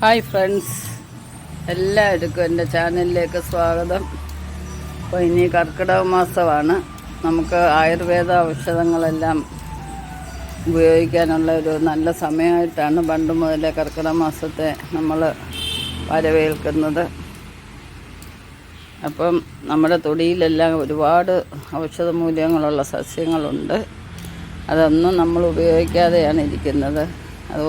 Hi friends, എല്ലാവർക്കും എൻ്റെ ചാനലിലേക്ക് സ്വാഗതം. അപ്പോൾ ഇനി കർക്കിടക മാസമാണ്. നമുക്ക് ആയുർവേദ ഔഷധങ്ങളെല്ലാം ഉപയോഗിക്കാനുള്ള ഒരു നല്ല സമയമായിട്ടാണ് പണ്ട് മുതലേ കർക്കിടക മാസത്തെ നമ്മൾ വരവേൽക്കുന്നത്. അപ്പം നമ്മുടെ തൊടിയിലെല്ലാം ഒരുപാട് ഔഷധ മൂല്യങ്ങളുള്ള സസ്യങ്ങളുണ്ട്. അതൊന്നും നമ്മൾ ഉപയോഗിക്കാതെയാണ് ഇരിക്കുന്നത്. അത്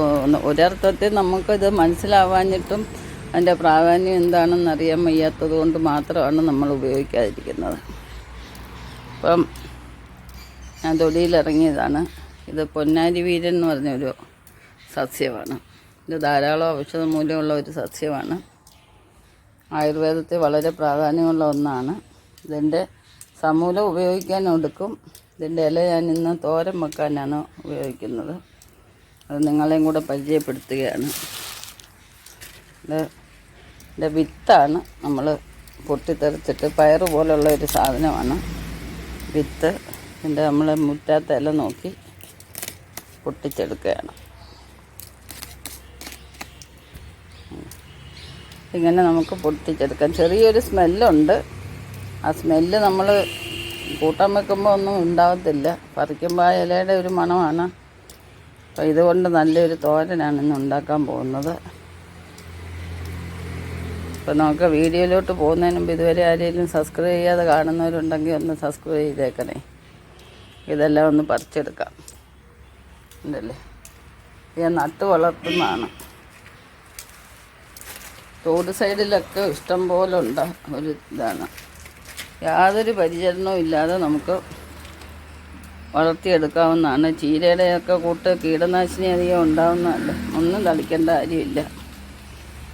ഒരർത്ഥത്തിൽ നമുക്കത് മനസ്സിലാവാഞ്ഞിട്ടും അതിൻ്റെ പ്രാധാന്യം എന്താണെന്ന് അറിയാൻ വയ്യാത്തത് കൊണ്ട് മാത്രമാണ് നമ്മൾ ഉപയോഗിക്കാതിരിക്കുന്നത്. അപ്പം ഞാൻ തൊടിയിലിറങ്ങിയതാണ്. ഇത് പൊന്നാരി വീരൻ എന്ന് പറഞ്ഞൊരു സസ്യമാണ്. ഇത് ധാരാളം ഔഷധ മൂല്യമുള്ള ഒരു സസ്യമാണ്. ആയുർവേദത്തിൽ വളരെ പ്രാധാന്യമുള്ള ഒന്നാണ്. ഇതിൻ്റെ സമൂലം ഉപയോഗിക്കാൻ എടുക്കും. ഇതിൻ്റെ ഇല ഞാൻ ഇന്ന് തോരൻ വെക്കാനാണ് ഉപയോഗിക്കുന്നത്. അത് നിങ്ങളെയും കൂടെ പരിചയപ്പെടുത്തുകയാണ്. ഇതിൻ്റെ വിത്താണ് നമ്മൾ പൊട്ടിത്തെറിച്ചിട്ട് പയറ് പോലുള്ള ഒരു സാധനമാണ് വിത്ത്. ഇതിൻ്റെ നമ്മൾ മുറ്റാത്ത ഇല നോക്കി പൊട്ടിച്ചെടുക്കുകയാണ്. ഇങ്ങനെ നമുക്ക് പൊട്ടിച്ചെടുക്കാം. ചെറിയൊരു സ്മെല്ലുണ്ട്. ആ സ്മെല്ല് നമ്മൾ കൂട്ടാൻ വെക്കുമ്പോൾ ഒന്നും ഉണ്ടാകത്തില്ല. പറിക്കുമ്പോൾ ആ ഇലയുടെ ഒരു മണമാണ്. അപ്പോൾ ഇതുകൊണ്ട് നല്ലൊരു തോരനാണ് ഇന്ന് ഉണ്ടാക്കാൻ പോകുന്നത്. അപ്പോൾ നമുക്ക് വീഡിയോയിലോട്ട് പോകുന്നതിന് മുമ്പ് ഇതുവരെ ആരെങ്കിലും സബ്സ്ക്രൈബ് ചെയ്യാതെ കാണുന്നവരുണ്ടെങ്കിൽ ഒന്ന് സബ്സ്ക്രൈബ് ചെയ്തേക്കണേ. ഇതെല്ലാം ഒന്ന് പറിച്ചെടുക്കാം. ഉണ്ടല്ലേ, ഇത് നട്ട് വളർത്തുന്നതാണ്. റോഡ് സൈഡിലൊക്കെ ഇഷ്ടം പോലെ ഉണ്ട് ഒരു ഇതാണ്. യാതൊരു പരിചരണവും ഇല്ലാതെ നമുക്ക് വളർത്തിയെടുക്കാവുന്നതാണ്. ചീരയുടെയൊക്കെ കൂട്ട് കീടനാശിനി അധികം ഉണ്ടാവുന്നതല്ല. ഒന്നും തളിക്കേണ്ട കാര്യമില്ല.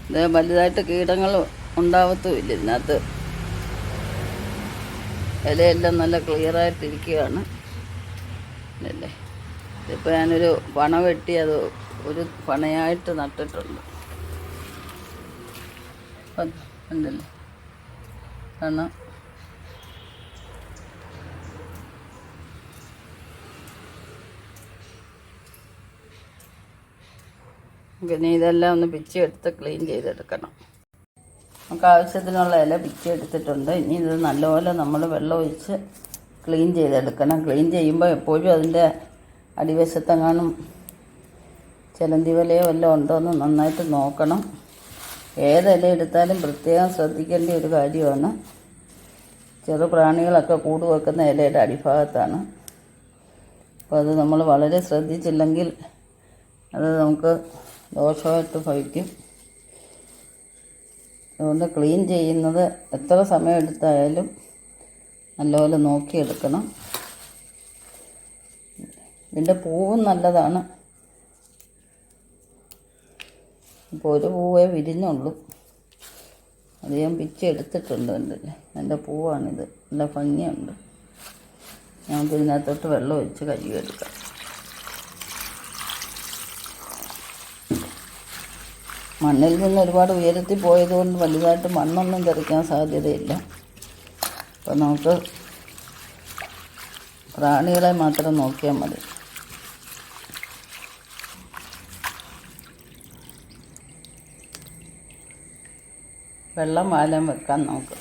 ഇത് വലുതായിട്ട് കീടങ്ങൾ ഉണ്ടാവത്തുമില്ല. ഇതിനകത്ത് ഇലയെല്ലാം നല്ല ക്ലിയറായിട്ടിരിക്കുകയാണ്. അല്ലേ, ഇതിപ്പോൾ ഞാനൊരു പണ വെട്ടി അത് ഒരു പണയായിട്ട് നട്ടിട്ടുണ്ട്. ഉണ്ടല്ലേ, കാരണം പിന്നെ ഇതെല്ലാം ഒന്ന് പിച്ചെടുത്ത് ക്ലീൻ ചെയ്തെടുക്കണം. നമുക്ക് ആവശ്യത്തിനുള്ള ഇല പിച്ചെടുത്തിട്ടുണ്ട്. ഇനി ഇത് നല്ലപോലെ നമ്മൾ വെള്ളം ഒഴിച്ച് ക്ലീൻ ചെയ്തെടുക്കണം. ക്ലീൻ ചെയ്യുമ്പോൾ എപ്പോഴും അതിൻ്റെ അടിവശത്തെങ്ങാനും ചിലന്തി വലയോ വല്ലതും ഉണ്ടോ എന്ന് നന്നായിട്ട് നോക്കണം. ഏതില എടുത്താലും പ്രത്യേകം ശ്രദ്ധിക്കേണ്ട ഒരു കാര്യമാണ്. ചെറു പ്രാണികളൊക്കെ കൂട് വെക്കുന്ന ഇലയുടെ അടിഭാഗത്താണ്. അപ്പോൾ അത് നമ്മൾ വളരെ ശ്രദ്ധിച്ചില്ലെങ്കിൽ അത് നമുക്ക് ദോഷമായിട്ട് ഭവിക്കും. അതുകൊണ്ട് ക്ലീൻ ചെയ്യുന്നത് എത്ര സമയം എടുത്തായാലും നല്ലപോലെ നോക്കിയെടുക്കണം. ഇതിൻ്റെ പൂവും നല്ലതാണ്. ഇപ്പോൾ ഒരു പൂവേ വിരിഞ്ഞുള്ളൂ. അത് ഞാൻ പിച്ചെടുത്തിട്ടുണ്ട്. എൻ്റെ പൂവാണിത്. നല്ല ഭംഗിയുണ്ട്. നമുക്ക് ഇതിനകത്തോട്ട് വെള്ളം ഒഴിച്ച് കഴുകിയെടുക്കാം. മണ്ണിൽ നിന്ന് ഒരുപാട് ഉയരത്തിൽ പോയതുകൊണ്ട് വലുതായിട്ട് മണ്ണൊന്നും തെറിക്കാൻ സാധ്യതയില്ല. അപ്പോൾ നമുക്ക് പ്രാണികളെ മാത്രം നോക്കിയാൽ മതി. വെള്ളം വാലാൻ വെക്കാൻ നമുക്ക്.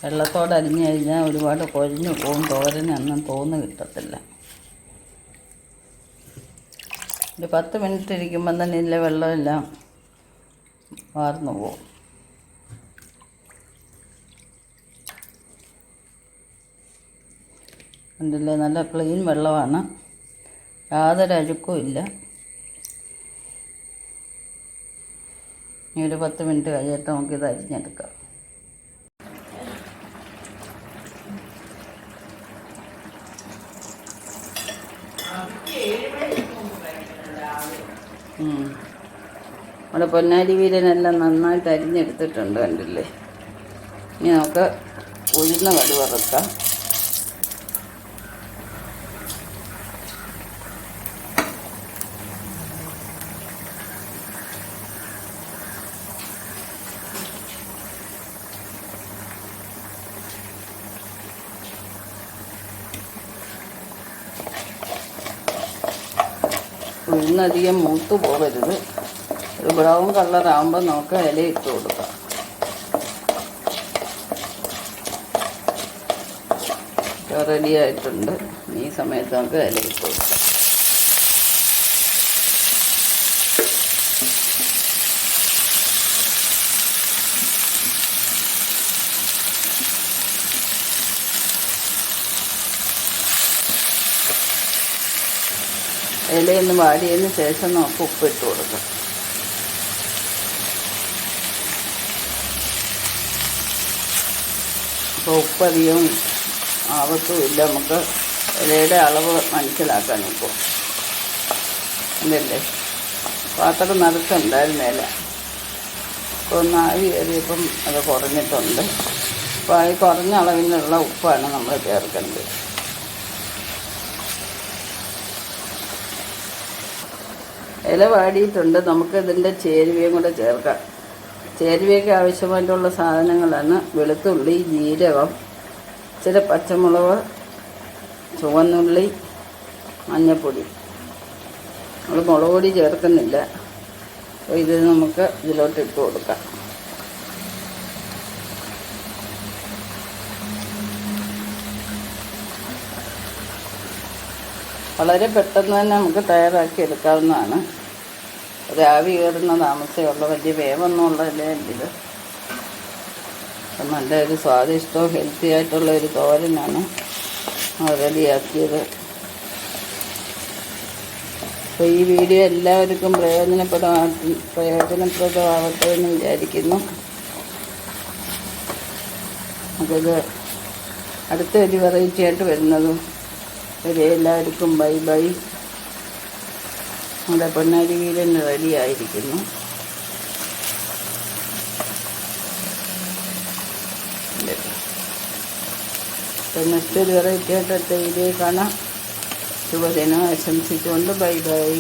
വെള്ളത്തോടെ അരിഞ്ഞു കഴിഞ്ഞാൽ ഒരുപാട് കൊഴിഞ്ഞു പോകും. തോരനൊന്നും തോന്നു കിട്ടത്തില്ല. ഒരു 10 മിനിറ്റ് ഇരിക്കുമ്പം തന്നെ ഇതിലെ വെള്ളമെല്ലാം വാർന്നു പോകും. കണ്ടില്ലേ, നല്ല ക്ലീൻ വെള്ളമാണ്. യാതൊരു അഴുക്കും ഇല്ല. ഇനി ഒരു 10 മിനിറ്റ് കഴിയട്ടെ നമുക്കിത് അരിഞ്ഞെടുക്കാം. നമ്മുടെ പൊന്നാരി വീരനെല്ലാം നന്നായിട്ട് അരിഞ്ഞെടുത്തിട്ടുണ്ട്. കണ്ടില്ലേ, ഇനി നമുക്ക് ഉഴുന്ന കടുക് വറുക്കാം. ഉഴുന്നധികം മൂത്ത് പോകരുത്. ഒരു ബ്രൗൺ കളറാകുമ്പോൾ നമുക്ക് ഇല ഇട്ട് കൊടുക്കാം. റെഡി ആയിട്ടുണ്ട്. ഈ സമയത്ത് നമുക്ക് ഇല ഇട്ട് കൊടുക്കാം. ഇലയൊന്ന് വാടിയതിന് ശേഷം നമുക്ക് ഉപ്പിട്ട് കൊടുക്കാം. അപ്പോൾ ഉപ്പധികം ആവത്തുമില്ല. നമുക്ക് ഇലയുടെ അളവ് മനസ്സിലാക്കാൻ ഇപ്പോൾ അതല്ലേ പാത്രം നിറച്ചുണ്ടായിരുന്ന ഇല ഇപ്പോൾ ഒന്ന് ആവി കയറിയപ്പം അത് കുറഞ്ഞിട്ടുണ്ട്. അപ്പോൾ ഈ കുറഞ്ഞ അളവിനുള്ള ഉപ്പാണ് നമ്മൾ ചേർക്കേണ്ടത്. ഇല വാടിയിട്ടുണ്ട്. നമുക്ക് ഇതിൻ്റെ ചേരുവയും കൂടെ ചേർക്കാം. ചേരുവയ്ക്ക് ആവശ്യമായിട്ടുള്ള സാധനങ്ങളാണ് വെളുത്തുള്ളി, ജീരകം, ഇച്ചിരി പച്ചമുളക്, ചുവന്നുള്ളി, മഞ്ഞൾപ്പൊടി. നമ്മൾ മുളക് പൊടി ചേർക്കുന്നില്ല. അപ്പോൾ ഇത് നമുക്ക് ഇതിലോട്ട് ഇട്ട് കൊടുക്കാം. വളരെ പെട്ടെന്ന് തന്നെ നമുക്ക് തയ്യാറാക്കി എടുക്കാവുന്നതാണ്. ഒരു ആവി കയറുന്ന താമസമുള്ള വലിയ വേവൊന്നുമുള്ളതല്ല ഇത്. നല്ലൊരു സ്വാദിഷ്ടവും ഹെൽത്തി ആയിട്ടുള്ള ഒരു തോരനാണ് റെഡിയാക്കിയത്. അപ്പോൾ ഈ വീഡിയോ എല്ലാവർക്കും പ്രയോജനപ്രദമാവട്ടെ എന്ന് വിചാരിക്കുന്നു. നമുക്കിത് അടുത്തൊരു വെറൈറ്റി ആയിട്ട് വരുന്നതും എല്ലാവർക്കും ബൈ ബൈ. നമ്മുടെ പൊന്നാരി വീരൻ റെഡി ആയിരിക്കുന്നു. നെക്സ്റ്റ് ഒരു വെറൈറ്റി ആയിട്ട് അടുത്ത വീഡിയോ കാണാം. ശുഭദിനം ആശംസിച്ചുകൊണ്ട് ബൈ ബൈ.